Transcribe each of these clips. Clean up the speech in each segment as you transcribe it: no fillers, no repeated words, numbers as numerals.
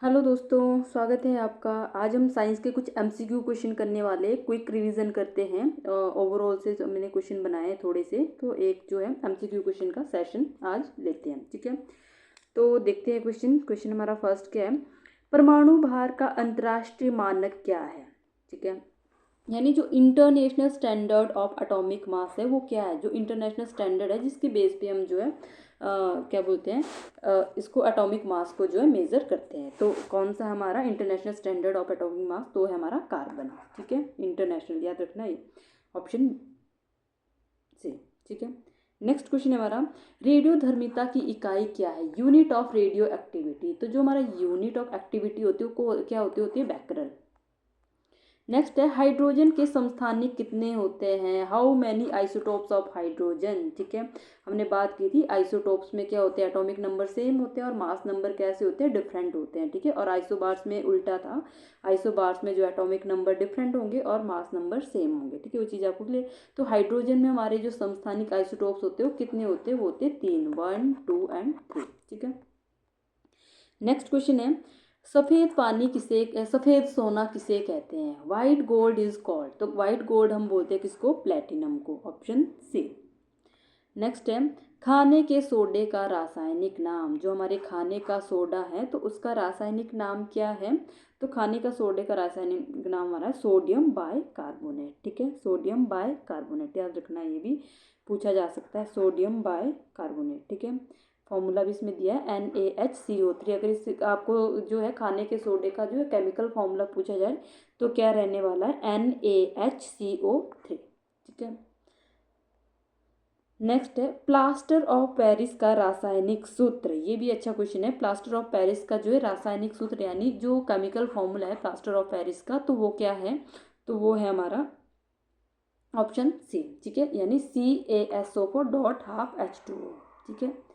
Hello दोस्तों, स्वागत है आपका। आज हम साइंस के कुछ एमसीक्यू क्वेश्चन करने वाले, क्विक रिवीजन करते हैं। ओवरऑल से जो मैंने क्वेश्चन बनाए हैं थोड़े से, तो एक जो है एमसीक्यू क्वेश्चन का सेशन आज लेते हैं, ठीक है। तो देखते हैं क्वेश्चन हमारा फर्स्ट क्या है। परमाणु भार का अंतर्राष्ट्रीय मानक क्या है, ठीक है। यानी जो international standard of atomic mass है वो क्या है, जो इंटरनेशनल स्टैंडर्ड है जिसके बेस पे हम जो है क्या बोलते हैं इसको एटॉमिक मास को जो है मेज़र करते हैं। तो कौन सा हमारा international standard of atomic mass, तो है हमारा कार्बन, ठीक है। इंटरनेशनल याद रखना, ये ऑप्शन से, ठीक है। नेक्स्ट क्वेश्चन है हमारा, रेडियोधर्मिता की इकाई क्या है, यूनिट ऑफ रेडियो एक्टिविटी। तो जो हमारा यूनिट ऑफ एक्टिविटी होती है वो क्या होती है बैक्यूरेल। नेक्स्ट है, हाइड्रोजन के समस्थानिक कितने होते हैं, how many isotopes of hydrogen, ठीक है। हमने बात की थी आइसोटोप्स में क्या होते हैं, एटॉमिक नंबर सेम होते हैं और मास नंबर कैसे होते हैं, डिफरेंट होते हैं, ठीक है। और आइसोबार्स में उल्टा था, आइसोबार्स में जो एटॉमिक नंबर डिफरेंट होंगे और मास नंबर सेम होंगे, ठीक है। वो चीज़ आपको क्लियर। तो हाइड्रोजन में हमारे जो समस्थानिक आइसोटोप्स होते हैं वो कितने होते हैं, वो होते हैं 3, 1, 2 एंड 3, ठीक है। नेक्स्ट क्वेश्चन है, सफेद सोना किसे कहते हैं, वाइट गोल्ड इज कॉल्ड। तो वाइट गोल्ड हम बोलते हैं किसको, प्लेटिनम को, ऑप्शन सी। नेक्स्ट है, खाने के सोडे का रासायनिक नाम। जो हमारे खाने का सोडा है तो उसका रासायनिक नाम क्या है, तो खाने का सोडे का रासायनिक नाम हमारा सोडियम बाय कार्बोनेट, ठीक है। सोडियम बाय कार्बोनेट याद रखना, ये भी पूछा जा सकता है, सोडियम बाय कार्बोनेट, ठीक है। फॉर्मूला भी इसमें दिया है NaHCO3। अगर इस आपको जो है खाने के सोडे का जो है केमिकल फॉर्मूला पूछा जाए तो क्या रहने वाला है, NaHCO3, ठीक है। नेक्स्ट है, प्लास्टर ऑफ पेरिस का रासायनिक सूत्र। ये भी अच्छा क्वेश्चन है। प्लास्टर ऑफ पेरिस का जो है रासायनिक सूत्र यानी जो केमिकल फॉर्मूला है प्लास्टर ऑफ पेरिस का, तो वो क्या है, तो वो है हमारा ऑप्शन सी, ठीक है। यानी CaSO4.12H2O, ठीक है।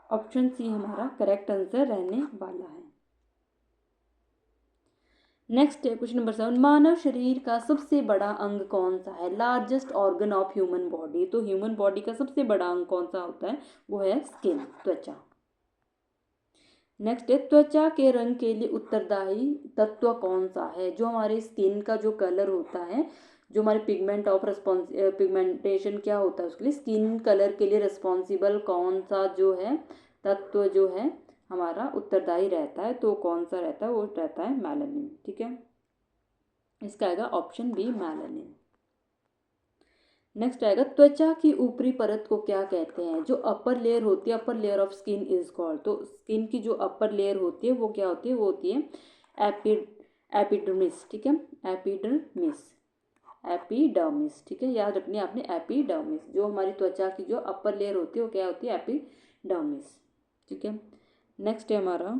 ऑप्शन सी हमारा करेक्ट आंसर रहने वाला है। नेक्स्ट है क्वेश्चन नंबर 7, मानव शरीर का सबसे बड़ा अंग कौन सा है, largest organ of human body. तो ह्यूमन बॉडी का सबसे बड़ा अंग कौन सा होता है, वो है स्किन, त्वचा। नेक्स्ट है, त्वचा के रंग के लिए उत्तरदायी तत्व कौन सा है। जो हमारे स्किन का जो कलर होता है, जो हमारे पिगमेंटेशन क्या होता है उसके लिए, स्किन कलर के लिए रिस्पॉन्सिबल कौन सा जो है तत्व जो है हमारा उत्तरदायी रहता है, तो कौन सा रहता है, वो रहता है मेलानिन, ठीक है। इसका आएगा ऑप्शन बी, मेलानिन। नेक्स्ट आएगा, त्वचा की ऊपरी परत को क्या कहते हैं, जो अपर लेयर होती है, upper layer of skin is called. तो स्किन की जो अपर लेयर होती है वो क्या होती है, वो होती है एपिडर्मिस, ठीक है। एपिडर्मिस, एपिडर्मिस, ठीक है। याद रखनी है आपने, एपिडर्मिस। जो हमारी त्वचा की जो अपर लेयर होती है वो क्या होती है, एपिडर्मिस, ठीक है। नेक्स्ट है हमारा,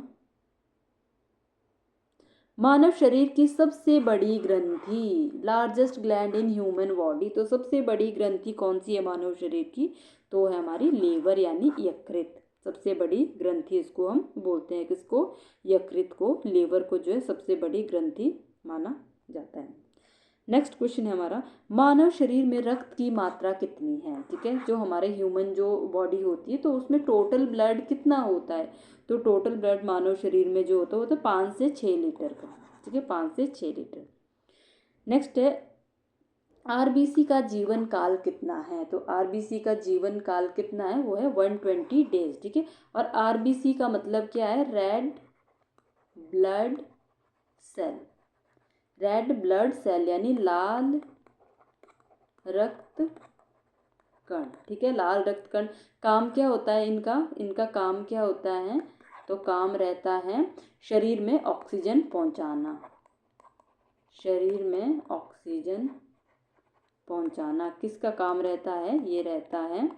मानव शरीर की सबसे बड़ी ग्रंथि, largest gland in human body. तो सबसे बड़ी ग्रंथि कौन सी है मानव शरीर की, तो है हमारी लीवर यानी यकृत। सबसे बड़ी ग्रंथि इसको हम बोलते हैं, किसको, यकृत को, लीवर को जो है सबसे बड़ी ग्रंथि माना जाता है। नेक्स्ट क्वेश्चन है हमारा, मानव शरीर में रक्त की मात्रा कितनी है, ठीक है। जो हमारे ह्यूमन जो बॉडी होती है तो उसमें टोटल ब्लड कितना होता है, तो टोटल ब्लड मानव शरीर में जो होता है वो तो 5 से 6 लीटर का, ठीक है, 5 से 6 लीटर। नेक्स्ट है, आरबीसी का जीवन काल कितना है। तो आरबीसी का जीवन काल कितना है, वो है 120 डेज, ठीक है। और आरबीसी का मतलब क्या है, red blood cell, red blood cell यानी लाल रक्त कण, ठीक है। लाल रक्त कण, काम क्या होता है इनका, इनका काम क्या होता है, तो काम रहता है शरीर में ऑक्सीजन पहुंचाना, शरीर में ऑक्सीजन पहुंचाना। किसका काम रहता है, ये रहता है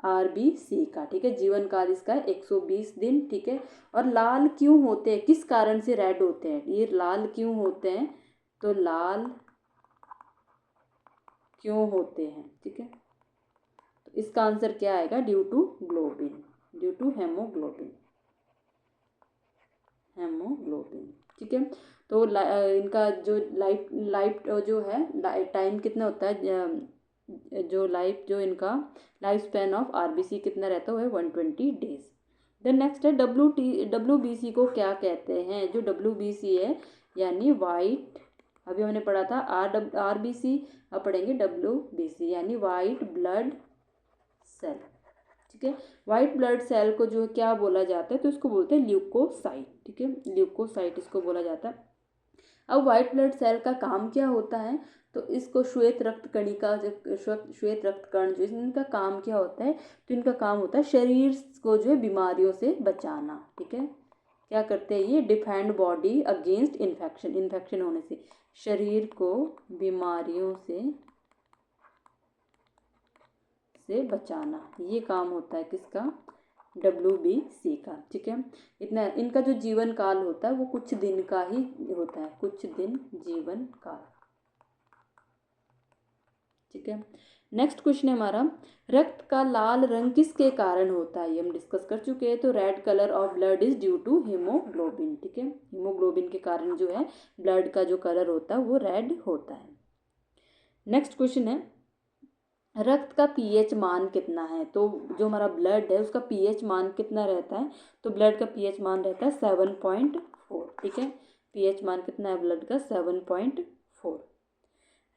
आरबीसी का, ठीक है। जीवन काल इसका 120 दिन, ठीक है। और लाल क्यों होते हैं, किस कारण से रेड होते हैं, ये लाल क्यों होते हैं, तो लाल क्यों होते हैं, ठीक है। तो इसका आंसर क्या आएगा, due to globin, due to haemoglobin, haemoglobin, ठीक है। तो इनका जो लाइफ लाइफ जो है टाइम कितना होता है, जो लाइफ जो इनका लाइफ स्पैन ऑफ आरबीसी कितना रहता है, वो है 120 डेज। देन नेक्स्ट है WBC को क्या कहते हैं। जो WBC है यानी वाइट, अभी हमने पढ़ा था RBC, अब पढ़ेंगे WBC यानी वाइट ब्लड सेल। ठीक है, वाइट ब्लड सेल को जो है क्या बोला जाता है, तो इसको बोलते हैं ल्यूकोसाइट। ठीक है, ल्यूकोसाइट इसको बोला जाता है। अब वाइट ब्लड सेल का काम क्या होता है, तो इसको श्वेत रक्त कणिका, श्वेत रक्त कण जो इनका काम क्या होता है, तो इनका काम होता है शरीर को जो है बीमारियों से बचाना। ठीक है, क्या करते हैं ये, defend body against infection, infection होने से शरीर को बीमारियों से बचाना, ये काम होता है किसका, WBC का। ठीक है, इतना इनका जो जीवन काल होता है वो कुछ दिन का ही होता है, कुछ दिन जीवन काल। ठीक है, नेक्स्ट क्वेश्चन है हमारा, रक्त का लाल रंग किसके कारण होता है, ये हम डिस्कस कर चुके हैं। तो red colour of blood is due to haemoglobin. ठीक है, हीमोग्लोबिन के कारण जो है ब्लड का जो कलर होता है वो रेड होता है। नेक्स्ट क्वेश्चन है, रक्त का पीएच मान कितना है, तो जो हमारा ब्लड है उसका पीएच मान कितना रहता है, तो ब्लड का पीएच मान रहता है 7.4। ठीक है, पीएच मान कितना है ब्लड का, 7.4।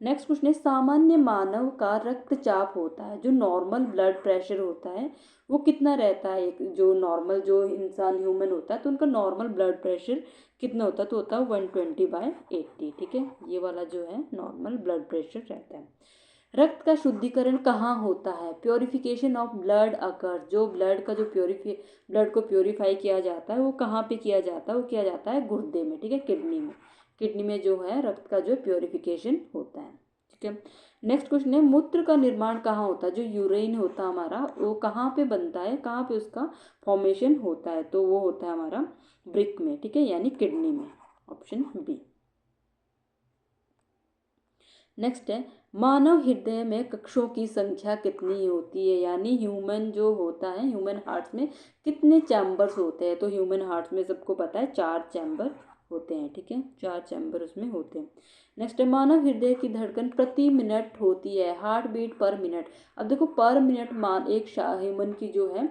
नेक्स्ट क्वेश्चन है, सामान्य मानव का रक्तचाप होता है, जो नॉर्मल ब्लड प्रेशर होता है वो कितना रहता है, एक जो नॉर्मल जो इंसान ह्यूमन होता है तो उनका नॉर्मल ब्लड प्रेशर कितना होता है, तो होता है 120/80। ठीक है, ये वाला जो है नॉर्मल ब्लड प्रेशर रहता है। रक्त का शुद्धिकरण कहाँ होता है, प्योरिफिकेशन ऑफ ब्लड अकर, जो ब्लड का जो ब्लड को प्योरीफाई किया जाता है वो कहाँ पे किया जाता है, वो किया जाता है गुर्दे में। ठीक है, किडनी में, किडनी में जो है रक्त का जो प्योरिफिकेशन होता है। ठीक है, नेक्स्ट क्वेश्चन है, मूत्र का निर्माण कहाँ होता है, जो यूरिन होता है हमारा वो कहाँ पे बनता है, कहाँ पे उसका फॉर्मेशन होता है, तो वो होता है हमारा ब्रिक में। ठीक है, यानी किडनी में, ऑप्शन बी। नेक्स्ट है, मानव हृदय में कक्षों की संख्या कितनी होती है, यानी ह्यूमन जो होता है, ह्यूमन हार्ट में कितने चैम्बर्स होते हैं, तो ह्यूमन हार्ट में सबको पता है 4 चैम्बर होते हैं। ठीक है, 4 चैम्बर उसमें होते हैं। नेक्स्ट है, मानव हृदय की धड़कन प्रति मिनट होती है, हार्ट बीट पर मिनट। अब देखो पर मिनट मान एक ह्यूमन की जो है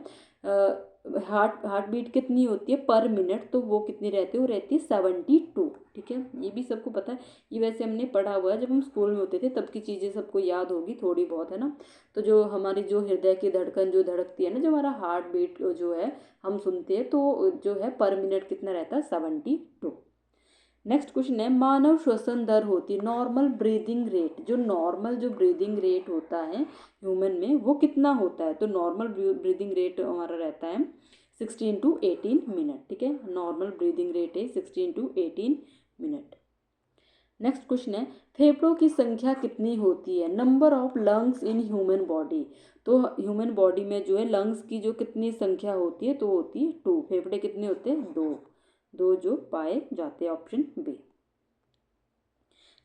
हार्ट बीट कितनी होती है पर मिनट, तो वो कितनी रहती है, वो रहती है 72। ठीक है, ये भी सबको पता है, ये वैसे हमने पढ़ा हुआ है जब हम स्कूल में होते थे, तब की चीज़ें सबको याद होगी थोड़ी बहुत, है ना। तो जो हमारी जो हृदय की धड़कन जो धड़कती है ना, जो हमारा हार्ट बीट जो है हम सुनते हैं, तो जो है पर मिनट कितना रहता है, 72। नेक्स्ट क्वेश्चन है, मानव श्वसन दर होती है, नॉर्मल ब्रीदिंग रेट, जो नॉर्मल जो ब्रीदिंग रेट होता है ह्यूमन में वो कितना होता है, तो नॉर्मल ब्रीदिंग रेट हमारा रहता है 16 to 18 मिनट। ठीक है, नॉर्मल ब्रीदिंग रेट है 16 to 18 मिनट। नेक्स्ट क्वेश्चन है, फेफड़ों की संख्या कितनी होती है, number of lungs in human body, तो ह्यूमन बॉडी में जो है लंग्स की जो कितनी संख्या होती है, तो होती है 2। फेफड़े कितने होते हैं, 2 जो पाए जाते हैं, ऑप्शन बी।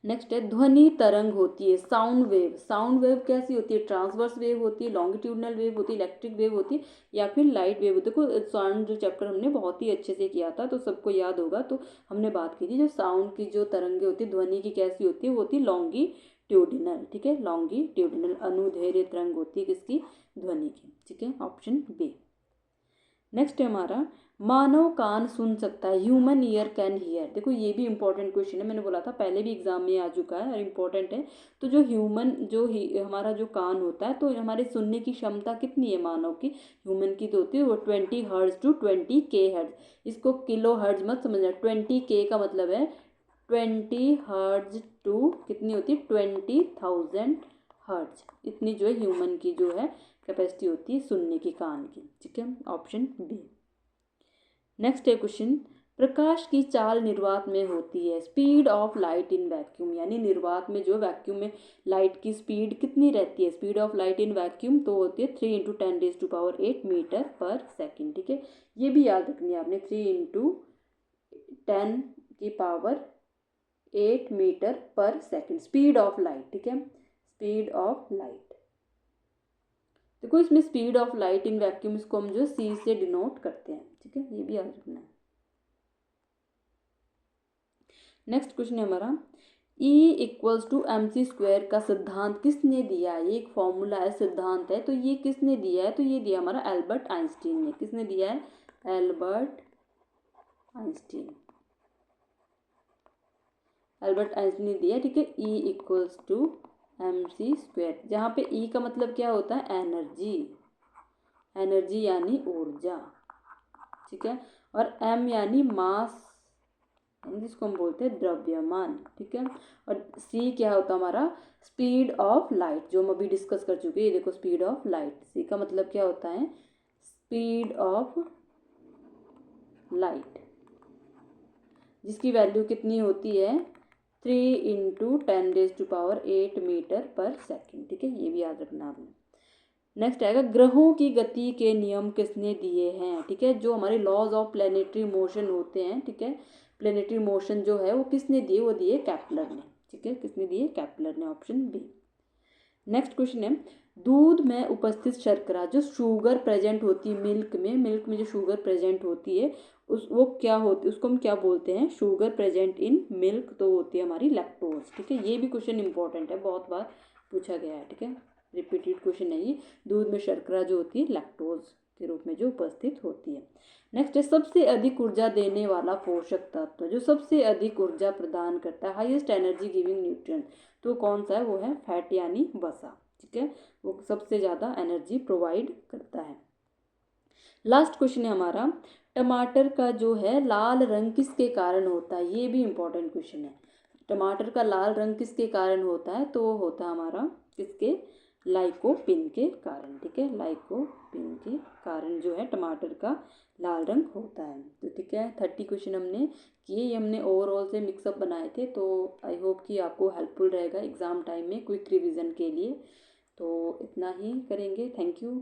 नेक्स्ट है, ध्वनि तरंग होती है, साउंड वेव, साउंड वेव कैसी होती है, ट्रांसवर्स वेव होती है, लॉन्गिट्यूडनल वेव होती है, इलेक्ट्रिक वेव होती है, या फिर लाइट वेव होती है। देखो साउंड जो चैप्टर हमने बहुत ही अच्छे से किया था, तो सबको याद होगा, तो हमने बात की थी जो साउंड की जो तरंगे होती है ध्वनि की कैसी होती है, वो होती है लॉन्गिट्यूडनल। ठीक है, लॉन्गिट्यूडनल अनुदैर्ध्य तरंग होती है किसकी, ध्वनि की। ठीक है, ऑप्शन बी। नेक्स्ट है हमारा, मानव कान सुन सकता है, ह्यूमन ईयर कैन हियर। देखो ये भी इंपॉर्टेंट क्वेश्चन है, मैंने बोला था पहले भी एग्जाम में आ चुका है और इम्पोर्टेंट है। तो जो ह्यूमन जो हमारा जो कान होता है, तो हमारे सुनने की क्षमता कितनी है मानव की, ह्यूमन की तो होती है वो 20 हर्ट्ज टू 20 के हर्ट्ज। इसको किलो हर्ट्ज मत समझना, 20 के का मतलब है 20 हर्ट्ज टू कितनी होती है 20,000 हर्ट्ज, इतनी जो है ह्यूमन की जो है कैपेसिटी होती है सुनने की कान की। ठीक है, ऑप्शन बी। नेक्स्ट है क्वेश्चन, प्रकाश की चाल निर्वात में होती है, speed of light in vacuum, यानी निर्वात में जो वैक्यूम में लाइट की स्पीड कितनी रहती है, speed of light in vacuum तो होती है 3 × 10⁸ मीटर पर सेकेंड। ठीक है, ये भी याद रखनी है आपने, 3 × 10⁸ मीटर पर सेकेंड, स्पीड ऑफ लाइट। ठीक है, स्पीड ऑफ लाइट। देखो इसमें speed of light in vacuum इसको हम जो सी से डिनोट करते हैं। ठीक है, ये भी याद रखना है। नेक्स्ट क्वेश्चन है हमारा, E = mc² का सिद्धांत किसने दिया है, ये एक फॉर्मूला है, सिद्धांत है, तो ये किसने दिया है, तो ये दिया हमारा एल्बर्ट आइंस्टीन ने। किसने दिया है, एल्बर्ट आइंस्टीन। एल्बर्ट आइंस्टीन ने दिया, ठीक है, E इक्वल्स टू mc², जहाँ पे E का मतलब क्या होता है, एनर्जी, एनर्जी यानी ऊर्जा, ठीक है, और M यानी मास, जिसको हम बोलते हैं द्रव्यमान, ठीक है, और C क्या होता है हमारा, स्पीड ऑफ लाइट, जो हम अभी डिस्कस कर चुके हैं। ये देखो स्पीड ऑफ लाइट, C का मतलब क्या होता है, स्पीड ऑफ लाइट, जिसकी वैल्यू कितनी होती है, 3 × 10⁸ मीटर पर सेकेंड, ठीक है, ये भी याद रखना आपने। नेक्स्ट आएगा, ग्रहों की गति के नियम किसने दिए हैं, ठीक है, जो हमारे लॉज ऑफ प्लेनेटरी मोशन होते हैं, ठीक है, प्लेनेटरी मोशन जो है वो किसने दिए, वो दिए केपलर ने, ठीक है, किसने दिए, केपलर ने, ऑप्शन बी। नेक्स्ट क्वेश्चन है, दूध में उपस्थित शर्करा, जो शुगर प्रेजेंट होती है मिल्क में जो शुगर प्रेजेंट होती है वो क्या होती है, उसको हम क्या बोलते हैं, शुगर प्रेजेंट इन मिल्क, तो होती है हमारी लैक्टोज, ठीक है, ये भी क्वेश्चन इंपॉर्टेंट है, बहुत बार पूछा गया है, ठीक है, रिपीटेड क्वेश्चन है ये। दूध में शर्करा जो होती है लैक्टोज के रूप में जो उपस्थित होती है। नेक्स्ट है, सबसे अधिक ऊर्जा देने वाला पोषक तत्व, जो सबसे अधिक ऊर्जा प्रदान करता है, हाईएस्ट एनर्जी गिविंग न्यूट्रिएंट, तो कौन सा है, वो है फैट यानी वसा, ठीक है, वो सबसे ज़्यादा एनर्जी प्रोवाइड करता है। लास्ट क्वेश्चन है हमारा, टमाटर का जो है लाल रंग किसके कारण होता है, ये भी इम्पोर्टेंट क्वेश्चन है। टमाटर का लाल रंग किसके कारण होता है, तो होता है हमारा किसके, लाइकोपिन के कारण, ठीक है, लाइकोपिन के कारण जो है टमाटर का लाल रंग होता है। तो ठीक है, 30 क्वेश्चन हमने किए, ये हमने ओवरऑल से मिक्सअप बनाए थे, तो आई होप कि आपको हेल्पफुल रहेगा एग्ज़ाम टाइम में क्विक रिवीजन के लिए। तो इतना ही करेंगे, थैंक यू।